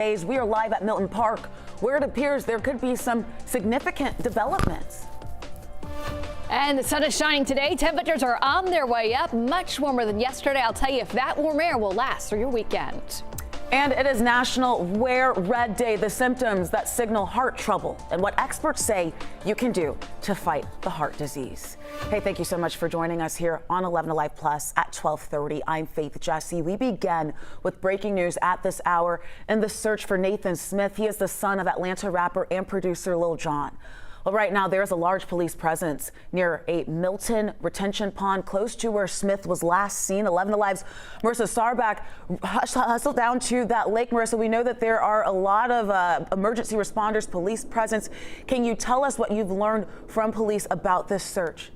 We are live at Milton Park, where it appears there could be some significant developments. And the sun is shining today. Temperatures are on their way up, much warmer than yesterday. I'll tell you if that warm air will last through your weekend. And it is National Wear Red Day, the symptoms that signal heart trouble and what experts say you can do to fight the heart disease. Hey, thank you so much for joining us here on 11Alive Plus at 12:30. I'm Faith Jesse. We begin with breaking news at this hour in the search for Nathan Smith. He is the son of Atlanta rapper and producer Lil Jon. Well, right now, there's a large police presence near a Milton retention pond close to where Smith was last seen. 11Alive's Marissa Sarbach hustled down to that lake. Marissa, we know that there are a lot of emergency responders, police presence. Can you tell us what you've learned from police about this search?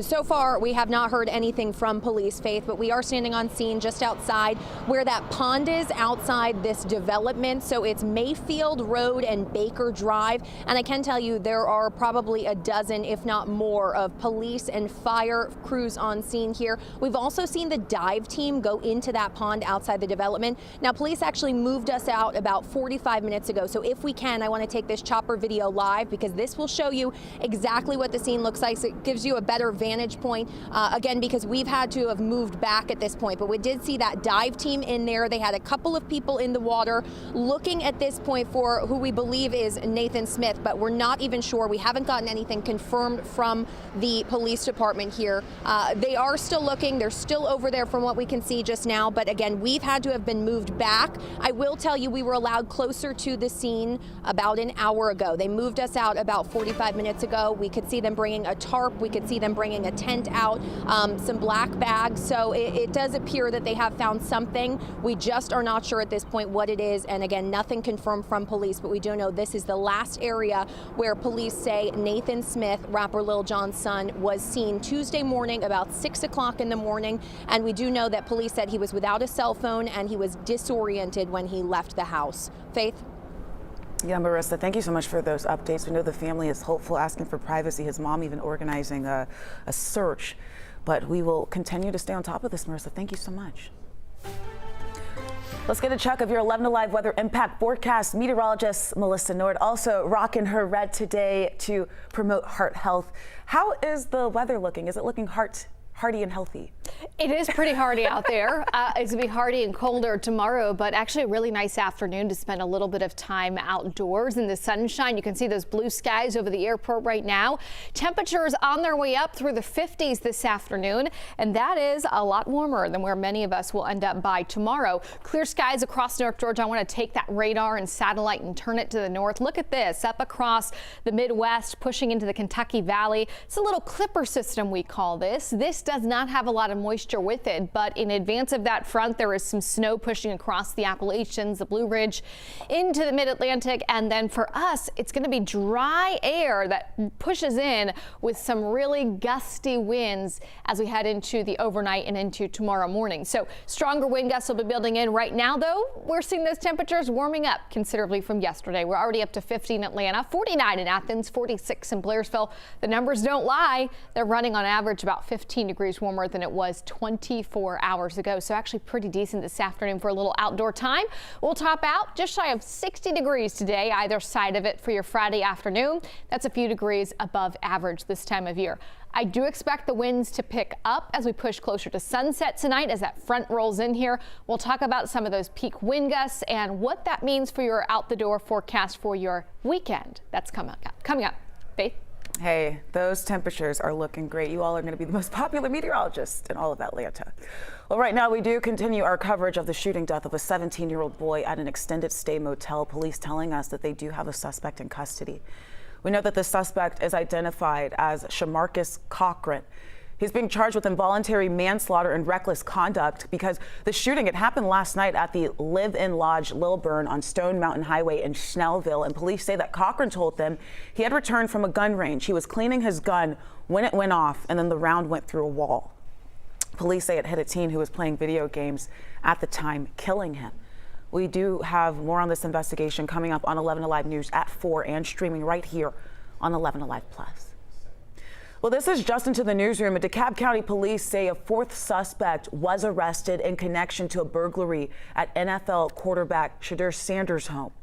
So far, we have not heard anything from police, Faith, but we are standing on scene just outside where that pond is outside this development. So it's Mayfield Road and Baker Drive. And I can tell you there are probably a dozen, if not more, of police and fire crews on scene here. We've also seen the dive team go into that pond outside the development. Now, police actually moved us out about 45 minutes ago. So if we can, I want to take this chopper video live because this will show you exactly what the scene looks like. So it gives you a better vantage point, again, because we've had to have moved back at this point, but we did see that dive team in there. They had a couple of people in the water looking at this point for who we believe is Nathan Smith, but we're not even sure. We haven't gotten anything confirmed from the police department here. They are still looking. They're still over there from what we can see just now, but again, we've had to have been moved back. I will tell you we were allowed closer to the scene about an hour ago. They moved us out about 45 minutes ago. We could see them bringing a tarp. We could see them bringing a tent out, some black bags. So it does appear that they have found something. We just are not sure at this point what it is. And again, nothing confirmed from police, but we do know this is the last area where police say Nathan Smith, rapper Lil Jon's son, was seen Tuesday morning about 6 o'clock in the morning. And we do know that police said he was without a cell phone and he was disoriented when he left the house. Faith? Yeah, Marissa, thank you so much for those updates. We know the family is hopeful, asking for privacy. His mom even organizing a search. But we will continue to stay on top of this, Marissa. Thank you so much. Let's get a check of your 11Alive weather impact forecast. Meteorologist Melissa Nord also rocking her red today to promote heart health. How is the weather looking? Is it looking hardy and healthy? It is pretty hardy out there. It's going to be hardy and colder tomorrow, but actually a really nice afternoon to spend a little bit of time outdoors in the sunshine. You can see those blue skies over the airport right now. Temperatures on their way up through the 50s this afternoon, and that is a lot warmer than where many of us will end up by tomorrow. Clear skies across North Georgia. I want to take that radar and satellite and turn it to the north. Look at this up across the Midwest, pushing into the Kentucky Valley. It's a little clipper system, we call this. This does not have a lot of moisture with it, but in advance of that front, there is some snow pushing across the Appalachians, the Blue Ridge, into the mid-Atlantic, and then for us, it's going to be dry air that pushes in with some really gusty winds as we head into the overnight and into tomorrow morning. So stronger wind gusts will be building in. Right now, though, we're seeing those temperatures warming up considerably from yesterday. We're already up to 50 in Atlanta, 49 in Athens, 46 in Blairsville. The numbers don't lie. They're running on average about 15 degrees warmer than it was 24 hours ago. So actually pretty decent this afternoon for a little outdoor time. We'll top out just shy of 60 degrees today, either side of it for your Friday afternoon. That's a few degrees above average this time of year. I do expect the winds to pick up as we push closer to sunset tonight as that front rolls in here. We'll talk about some of those peak wind gusts and what that means for your out the door forecast for your weekend. That's coming up. Faith? Hey, those temperatures are looking great. You all are going to be the most popular meteorologists in all of Atlanta. Well, right now we do continue our coverage of the shooting death of a 17-year-old boy at an extended stay motel. Police telling us that they do have a suspect in custody. We know that the suspect is identified as Shamarcus Cochran. He's being charged with involuntary manslaughter and reckless conduct because the shooting, it happened last night at the Live-In Lodge Lilburn on Stone Mountain Highway in Snellville. And police say that Cochran told them he had returned from a gun range. He was cleaning his gun when it went off, and then the round went through a wall. Police say it hit a teen who was playing video games at the time, killing him. We do have more on this investigation coming up on 11Alive News at 4 and streaming right here on 11Alive Plus. Well, this is just into the newsroom. DeKalb County police say a fourth suspect was arrested in connection to a burglary at NFL quarterback Shedeur Sanders' home.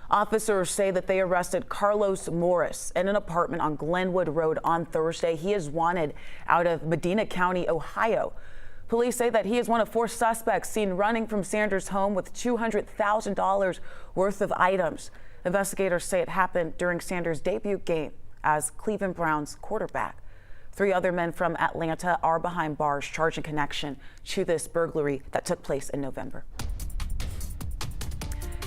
Officers say that they arrested Carlos Morris in an apartment on Glenwood Road on Thursday. He is wanted out of Medina County, Ohio. Police say that he is one of four suspects seen running from Sanders' home with $200,000 worth of items. Investigators say it happened during Sanders' debut game as Cleveland Browns quarterback. 3 other men from Atlanta are behind bars charged in connection to this burglary that took place in November.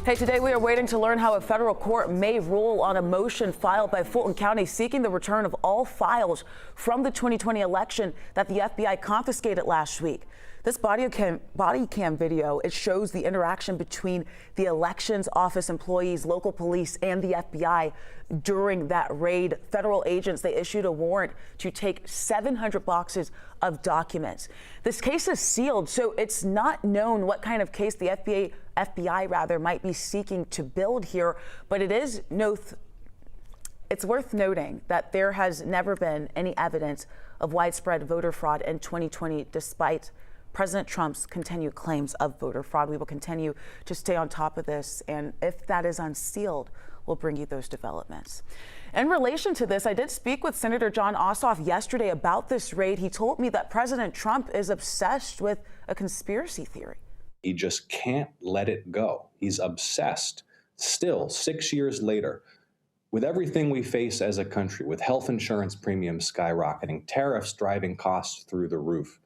Hey, today we are waiting to learn how a federal court may rule on a motion filed by Fulton County seeking the return of all files from the 2020 election that the FBI confiscated last week. This body cam video, it shows the interaction between the elections office employees, local police, and the FBI during that raid. Federal agents, they issued a warrant to take 700 boxes of documents. This case is sealed, so it's not known what kind of case the FBI might be seeking to build here, but it's worth noting that there has never been any evidence of widespread voter fraud in 2020, despite President Trump's continued claims of voter fraud. We will continue to stay on top of this, and if that is unsealed, we'll bring you those developments. In relation to this, I did speak with Senator Jon Ossoff yesterday about this raid. He told me that President Trump is obsessed with a conspiracy theory. He just can't let it go. He's obsessed. Still, 6 years later, with everything we face as a country, with health insurance premiums skyrocketing, tariffs driving costs through the roof,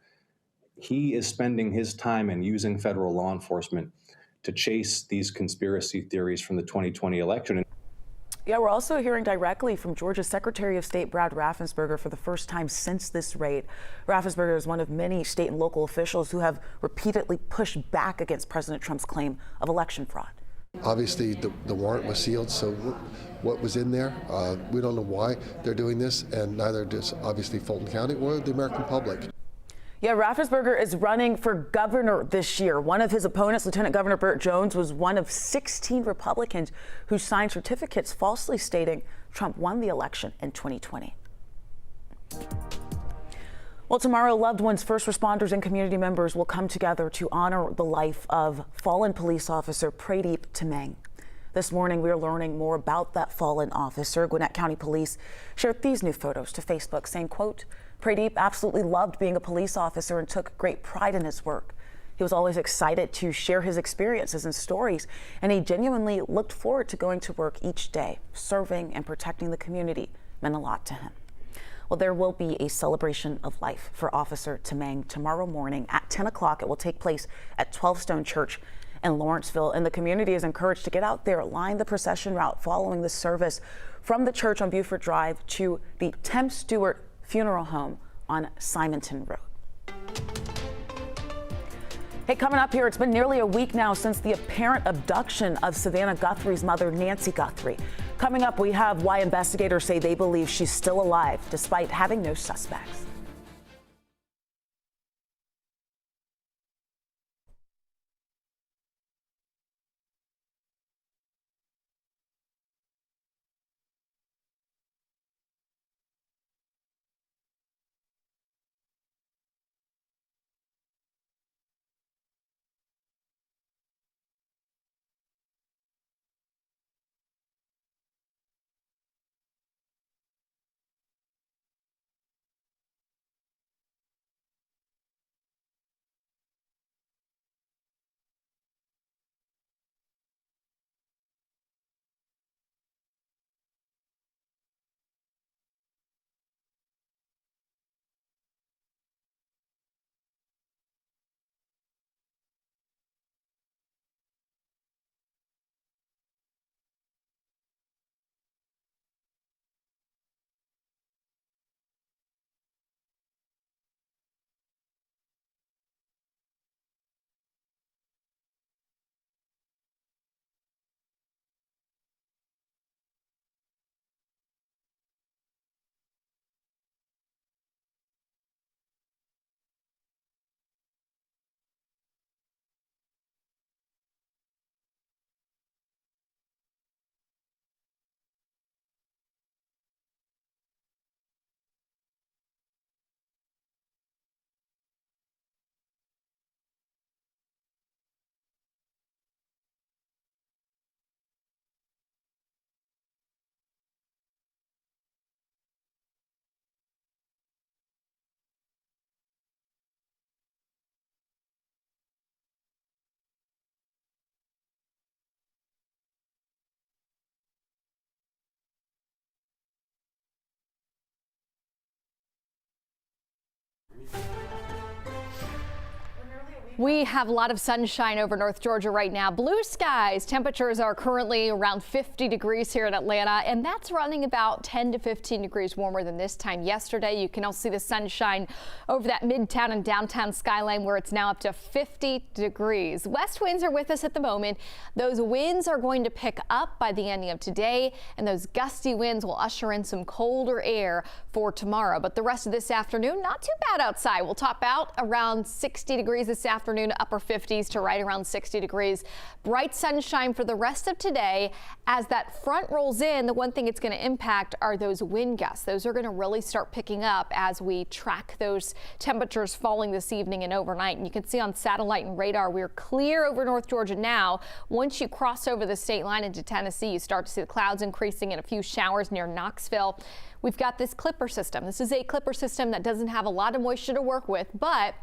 he is spending his time and using federal law enforcement to chase these conspiracy theories from the 2020 election. Yeah, we're also hearing directly from Georgia's Secretary of State Brad Raffensperger for the first time since this raid. Raffensperger is one of many state and local officials who have repeatedly pushed back against President Trump's claim of election fraud. Obviously, the warrant was sealed, so what was in there, we don't know why they're doing this, and neither does obviously Fulton County or the American public. Yeah, Raffensperger is running for governor this year. One of his opponents, Lieutenant Governor Burt Jones, was one of 16 Republicans who signed certificates falsely stating Trump won the election in 2020. Well, tomorrow, loved ones, first responders, and community members will come together to honor the life of fallen police officer Pradeep Temeng. This morning, we are learning more about that fallen officer. Gwinnett County Police shared these new photos to Facebook saying, quote, Pradeep absolutely loved being a police officer and took great pride in his work. He was always excited to share his experiences and stories, and he genuinely looked forward to going to work each day. Serving and protecting the community meant a lot to him. Well, there will be a celebration of life for Officer Temeng tomorrow morning at 10 o'clock. It will take place at 12 Stone Church in Lawrenceville, and the community is encouraged to get out there, line the procession route following the service from the church on Buford Drive to the Tim Stewart Funeral Home on Simonton Road. Hey, coming up here, it's been nearly a week now since the apparent abduction of Savannah Guthrie's mother, Nancy Guthrie. Coming up, we have why investigators say they believe she's still alive despite having no suspects. We have a lot of sunshine over North Georgia right now. Blue skies. Temperatures are currently around 50 degrees here in Atlanta, and that's running about 10 to 15 degrees warmer than this time yesterday. You can also see the sunshine over that midtown and downtown skyline where it's now up to 50 degrees. West winds are with us at the moment. Those winds are going to pick up by the ending of today, and those gusty winds will usher in some colder air for tomorrow. But the rest of this afternoon, not too bad outside. We'll top out around 60 degrees this afternoon, upper 50s to right around 60 degrees. Bright sunshine for the rest of today. As that front rolls in, the one thing it's going to impact are those wind gusts. Those are going to really start picking up as we track those temperatures falling this evening and overnight. And you can see on satellite and radar, we're clear over North Georgia now. Once you cross over the state line into Tennessee, you start to see the clouds increasing and a few showers near Knoxville. We've got this clipper system. This is a clipper system that doesn't have a lot of moisture to work with, but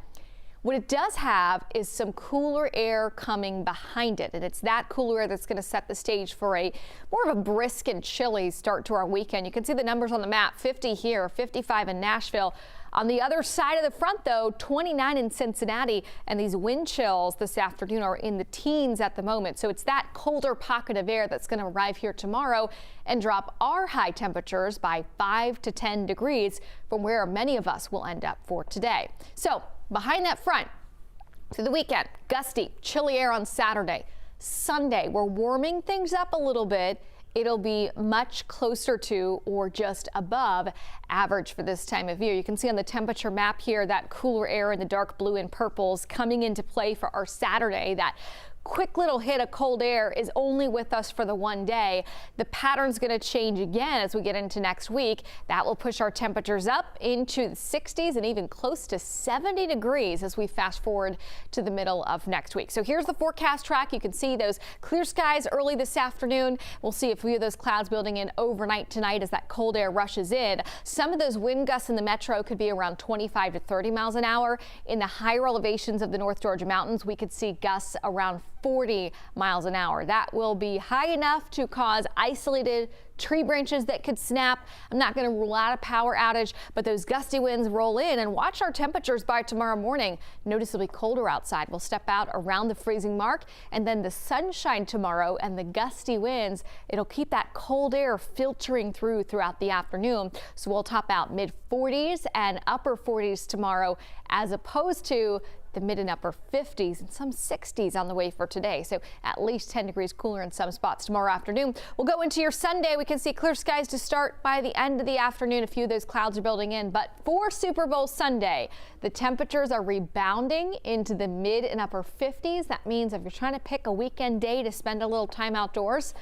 what it does have is some cooler air coming behind it, and it's that cooler air that's going to set the stage for a more of a brisk and chilly start to our weekend. You can see the numbers on the map, 50 here, 55 in Nashville. On the other side of the front, though, 29 in Cincinnati, and these wind chills this afternoon are in the teens at the moment. So it's that colder pocket of air that's going to arrive here tomorrow and drop our high temperatures by 5 to 10 degrees from where many of us will end up for today. So behind that front, through the weekend, gusty, chilly air on Saturday. Sunday, we're warming things up a little bit. It'll be much closer to or just above average for this time of year. You can see on the temperature map here that cooler air in the dark blue and purples coming into play for our Saturday. That quick little hit of cold air is only with us for the one day. The pattern's going to change again as we get into next week. That will push our temperatures up into the 60s and even close to 70 degrees as we fast forward to the middle of next week. So here's the forecast track. You can see those clear skies early this afternoon. We'll see a few of those clouds building in overnight tonight as that cold air rushes in. Some of those wind gusts in the metro could be around 25 to 30 miles an hour. In the higher elevations of the North Georgia mountains, we could see gusts around 40 miles an hour. That will be high enough to cause isolated tree branches that could snap. I'm not going to rule out a power outage, but those gusty winds roll in, and watch our temperatures by tomorrow morning. Noticeably colder outside. We'll step out around the freezing mark, and then the sunshine tomorrow and the gusty winds, it'll keep that cold air filtering throughout the afternoon. So we'll top out mid 40s and upper 40s tomorrow, as opposed to the mid and upper 50s and some 60s on the way for today. So at least 10 degrees cooler in some spots tomorrow afternoon. We'll go into your Sunday. We can see clear skies to start by the end of the afternoon. A few of those clouds are building in, but for Super Bowl Sunday, the temperatures are rebounding into the mid and upper 50s. That means if you're trying to pick a weekend day to spend a little time outdoors,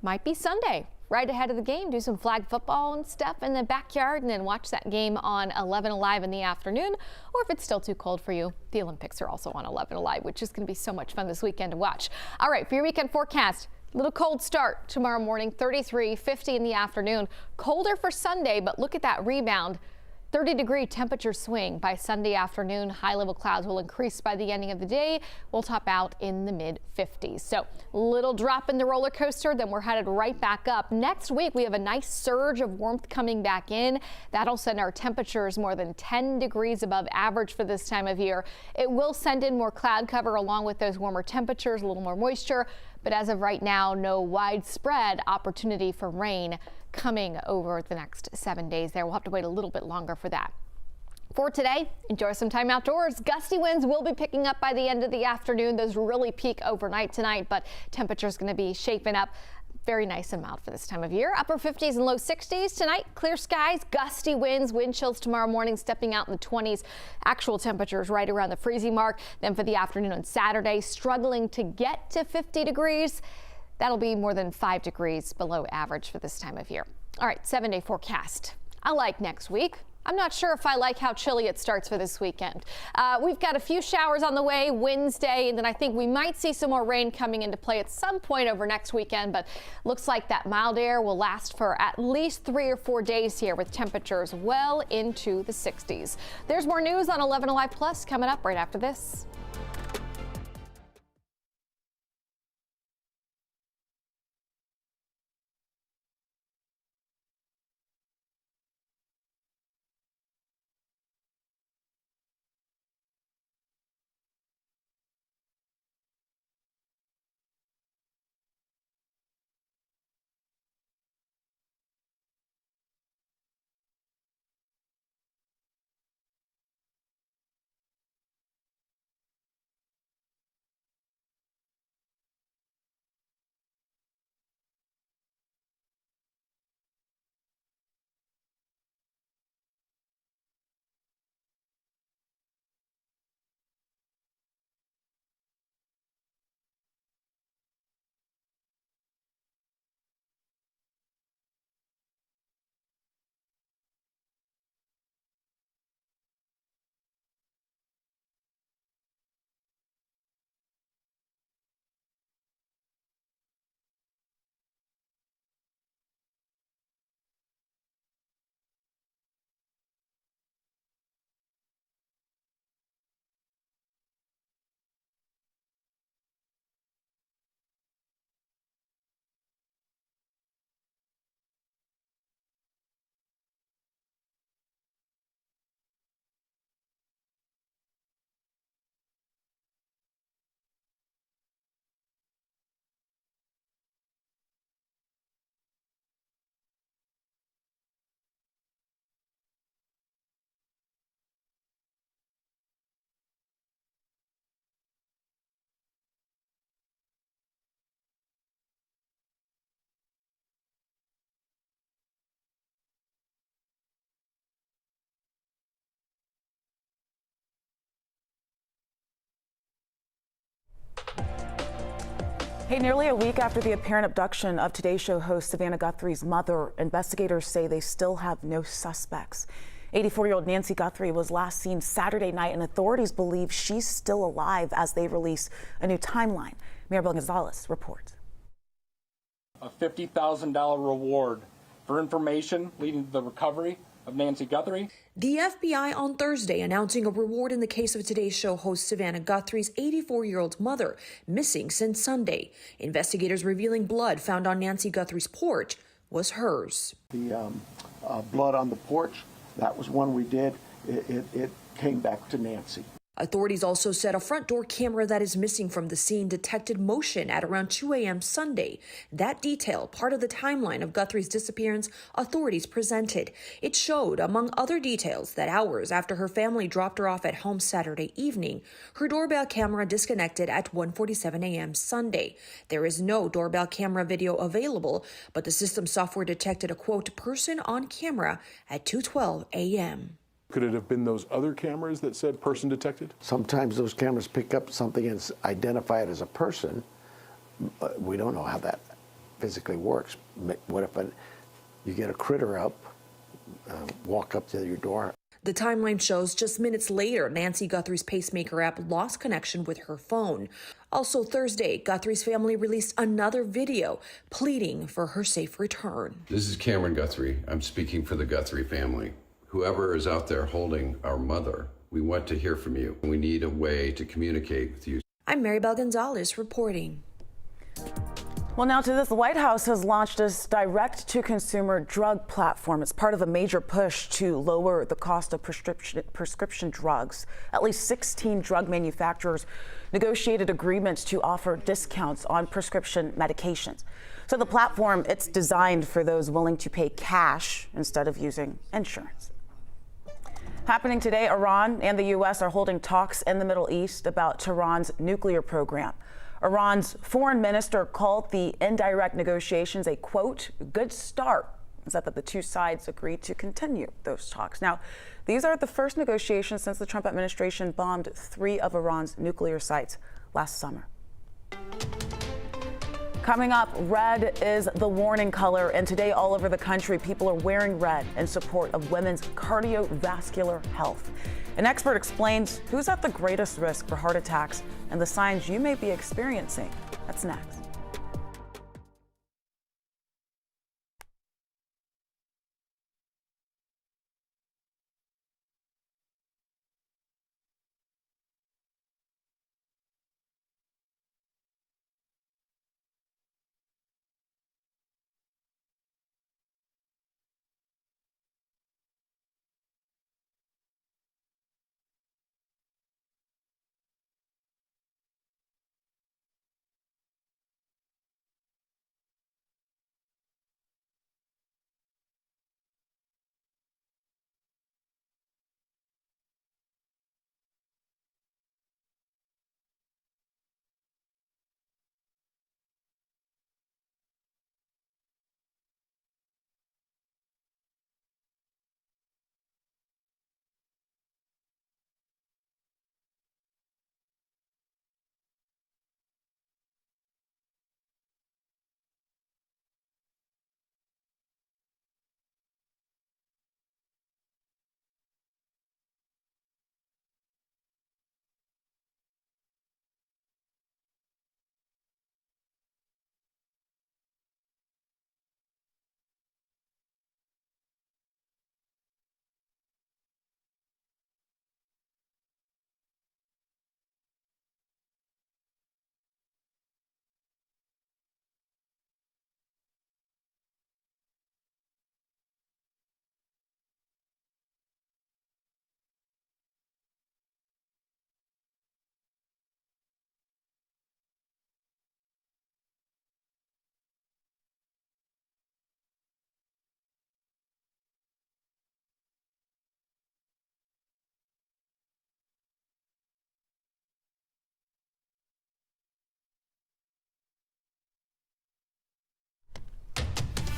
might be Sunday. Right ahead of the game, do some flag football and stuff in the backyard, and then watch that game on 11Alive in the afternoon. Or if it's still too cold for you, the Olympics are also on 11Alive, which is going to be so much fun this weekend to watch. All right, for your weekend forecast, little cold start tomorrow morning, 33, 50 in the afternoon. Colder for Sunday, but look at that rebound. 30-degree temperature swing by Sunday afternoon. High-level clouds will increase by the ending of the day. We'll top out in the mid-50s. So little drop in the roller coaster, then we're headed right back up. Next week, we have a nice surge of warmth coming back in. That'll send our temperatures more than 10 degrees above average for this time of year. It will send in more cloud cover along with those warmer temperatures, a little more moisture. But as of right now, no widespread opportunity for rain coming over the next 7 days there. We'll have to wait a little bit longer for that. For today, enjoy some time outdoors. Gusty winds will be picking up by the end of the afternoon. Those really peak overnight tonight, but temperature's going to be shaping up very nice and mild for this time of year. Upper 50s and low 60s tonight. Clear skies, gusty winds, wind chills tomorrow morning, stepping out in the 20s. Actual temperatures right around the freezing mark. Then for the afternoon on Saturday, struggling to get to 50 degrees. That'll be more than 5 degrees below average for this time of year. All right, 7-day forecast. I like next week. I'm not sure if I like how chilly it starts for this weekend. We've got a few showers on the way Wednesday, and then I think we might see some more rain coming into play at some point over next weekend, but looks like that mild air will last for at least 3 or 4 days here with temperatures well into the 60s. There's more news on 11Alive Plus coming up right after this. Hey, nearly a week after the apparent abduction of Today Show host Savannah Guthrie's mother, investigators say they still have no suspects. 84-year-old Nancy Guthrie was last seen Saturday night, and authorities believe she's still alive as they release a new timeline. Maribel Gonzalez reports. A $50,000 reward for information leading to the recovery of Nancy Guthrie. The FBI on Thursday announcing a reward in the case of Today's Show host Savannah Guthrie's 84-year-old mother, missing since Sunday. Investigators revealing blood found on Nancy Guthrie's porch was hers. The blood on the porch, that was one we did. It came back to Nancy. Authorities also said a front door camera that is missing from the scene detected motion at around 2 a.m. Sunday. That detail, part of the timeline of Guthrie's disappearance, authorities presented. It showed, among other details, that hours after her family dropped her off at home Saturday evening, her doorbell camera disconnected at 1:47 a.m. Sunday. There is no doorbell camera video available, but the system software detected a, quote, person on camera at 2:12 a.m. Could it have been those other cameras that said person detected? Sometimes those cameras pick up something and identify it as a person. We don't know how that physically works. What if you get a critter up, walk up to your door? The timeline shows just minutes later, Nancy Guthrie's pacemaker app lost connection with her phone. Also Thursday, Guthrie's family released another video pleading for her safe return. This is Cameron Guthrie. I'm speaking for the Guthrie family. Whoever is out there holding our mother, we want to hear from you. We need a way to communicate with you. I'm Maribel Gonzalez reporting. Well, now to this, the White House has launched this direct-to-consumer drug platform. It's part of a major push to lower the cost of prescription drugs. At least 16 drug manufacturers negotiated agreements to offer discounts on prescription medications. So the platform, it's designed for those willing to pay cash instead of using insurance. Happening today, Iran and the U.S. are holding talks in the Middle East about Tehran's nuclear program. Iran's foreign minister called the indirect negotiations a, quote, good start, and said that the two sides agreed to continue those talks. Now, these are the first negotiations since the Trump administration bombed 3 of Iran's nuclear sites last summer. Coming up, red is the warning color, and today all over the country, people are wearing red in support of women's cardiovascular health. An expert explains who's at the greatest risk for heart attacks and the signs you may be experiencing. That's next.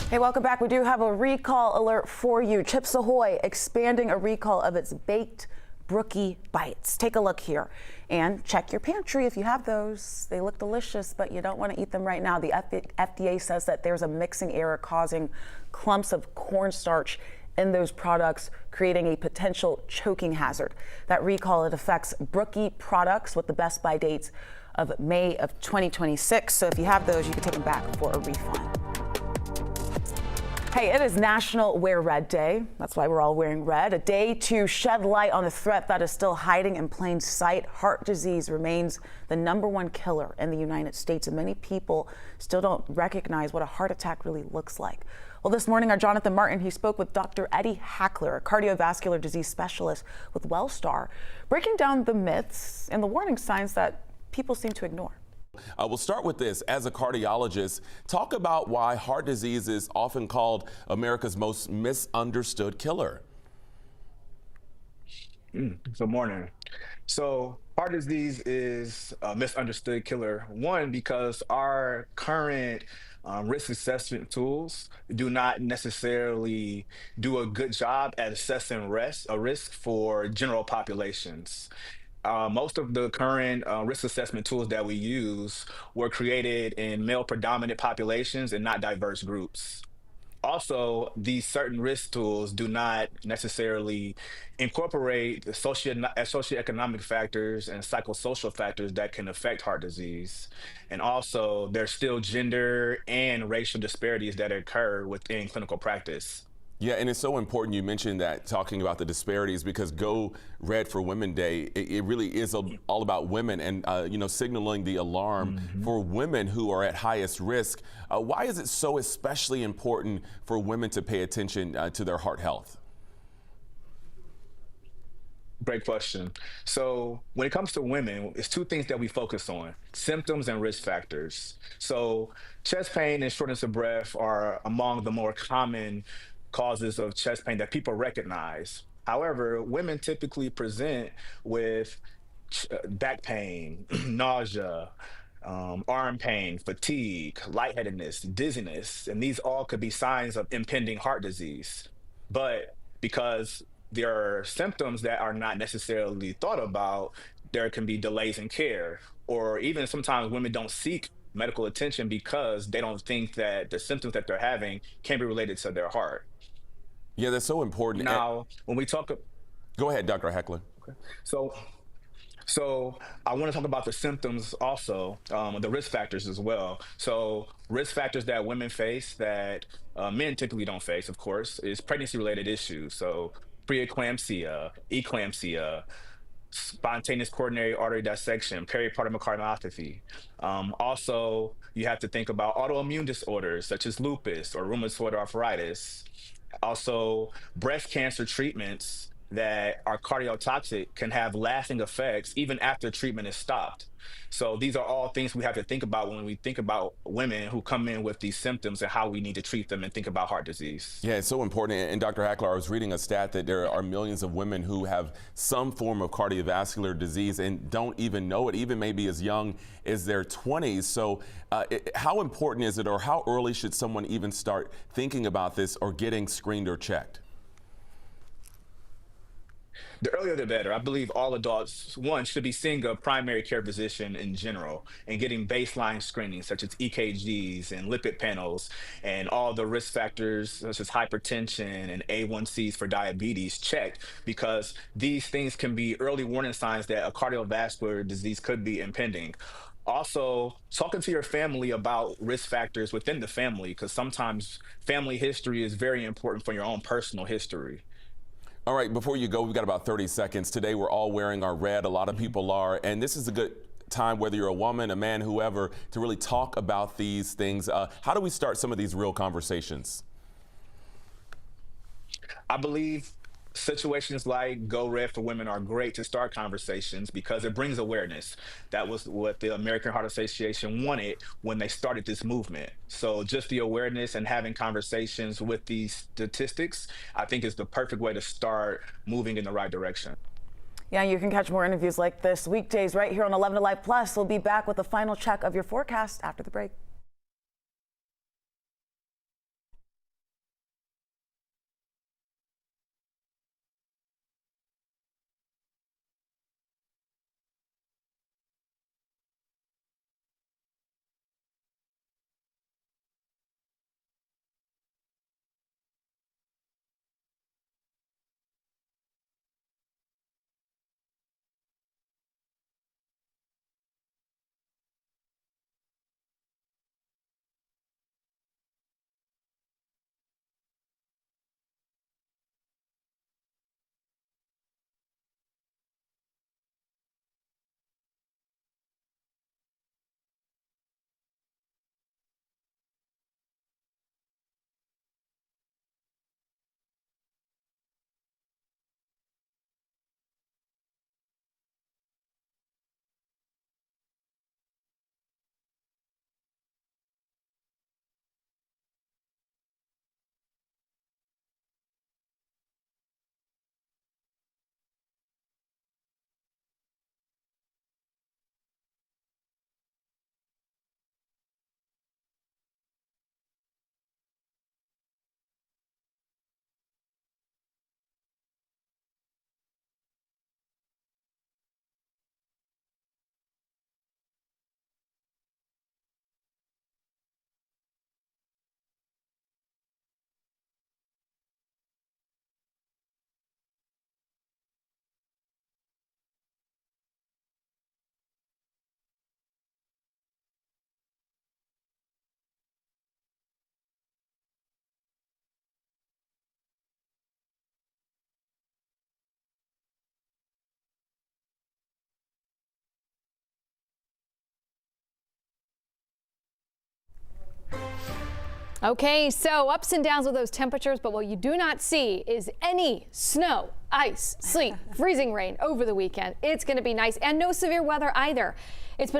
Hey, welcome back. We do have a recall alert for you. Chips Ahoy expanding a recall of its baked Brookie Bites. Take a look here and check your pantry if you have those. They look delicious, but you don't want to eat them right now. The FDA says that there's a mixing error causing clumps of cornstarch in those products, creating a potential choking hazard. That recall, it affects Brookie products with the best by dates of May of 2026. So if you have those, you can take them back for a refund. Hey, it is National Wear Red Day. That's why we're all wearing red. A day to shed light on a threat that is still hiding in plain sight. Heart disease remains the #1 killer in the United States, and many people still don't recognize what a heart attack really looks like. Well, this morning, our Jonathan Martin, he spoke with Dr. Eddie Hackler, a cardiovascular disease specialist with WellStar, breaking down the myths and the warning signs that people seem to ignore. We'll start with this. As a cardiologist, talk about why heart disease is often called America's most misunderstood killer. Good morning. So heart disease is a misunderstood killer. One, because our current risk assessment tools do not necessarily do a good job at assessing a risk for general populations. Most of the current risk assessment tools that we use were created in male predominant populations and not diverse groups. Also, these certain risk tools do not necessarily incorporate the socioeconomic factors and psychosocial factors that can affect heart disease. And also, there's still gender and racial disparities that occur within clinical practice. Yeah, and it's so important you mentioned that, talking about the disparities, because Go Red for Women Day, it really is all about women and, signaling the alarm for women who are at highest risk. Why is it so especially important for women to pay attention to their heart health? Great question. So when it comes to women, it's two things that we focus on: symptoms and risk factors. So chest pain and shortness of breath are among the more common causes of chest pain that people recognize. However, women typically present with back pain, nausea, arm pain, fatigue, lightheadedness, dizziness, and these all could be signs of impending heart disease. But because there are symptoms that are not necessarily thought about, there can be delays in care, or even sometimes women don't seek medical attention because they don't think that the symptoms that they're having can be related to their heart. Yeah, that's so important. Now, when we talk, go ahead, Dr. Heckler. Okay. So I want to talk about the symptoms also, the risk factors as well. So risk factors that women face that men typically don't face, of course, is pregnancy-related issues. So preeclampsia, eclampsia, spontaneous coronary artery dissection, peripartum cardiomyopathy. Also, you have to think about autoimmune disorders such as lupus or rheumatoid arthritis. Also, breast cancer treatments that are cardiotoxic can have lasting effects even after treatment is stopped. So these are all things we have to think about when we think about women who come in with these symptoms and how we need to treat them and think about heart disease. Yeah, it's so important. And Dr. Hackler, I was reading a stat that there are millions of women who have some form of cardiovascular disease and don't even know it, even maybe as young as their 20s. So how important is it, or how early should someone even start thinking about this or getting screened or checked? The earlier the better. I believe all adults, one, should be seeing a primary care physician in general and getting baseline screenings such as EKGs and lipid panels and all the risk factors such as hypertension and A1Cs for diabetes checked, because these things can be early warning signs that a cardiovascular disease could be impending. Also, talking to your family about risk factors within the family, because sometimes family history is very important for your own personal history. All right, before you go, we've got about 30 seconds. Today, we're all wearing our red. A lot of people are, and this is a good time, whether you're a woman, a man, whoever, to really talk about these things. How do we start some of these real conversations? I believe situations like Go Red for Women are great to start conversations because it brings awareness. That was what the American Heart Association wanted when they started this movement. So just the awareness and having conversations with these statistics, I think, is the perfect way to start moving in the right direction. Yeah, you can catch more interviews like this weekdays right here on 11Alive Plus. We'll be back with a final check of your forecast after the break. Okay, so ups and downs with those temperatures, but what you do not see is any snow, ice, sleet, freezing rain over the weekend. It's going to be nice and no severe weather either. It's been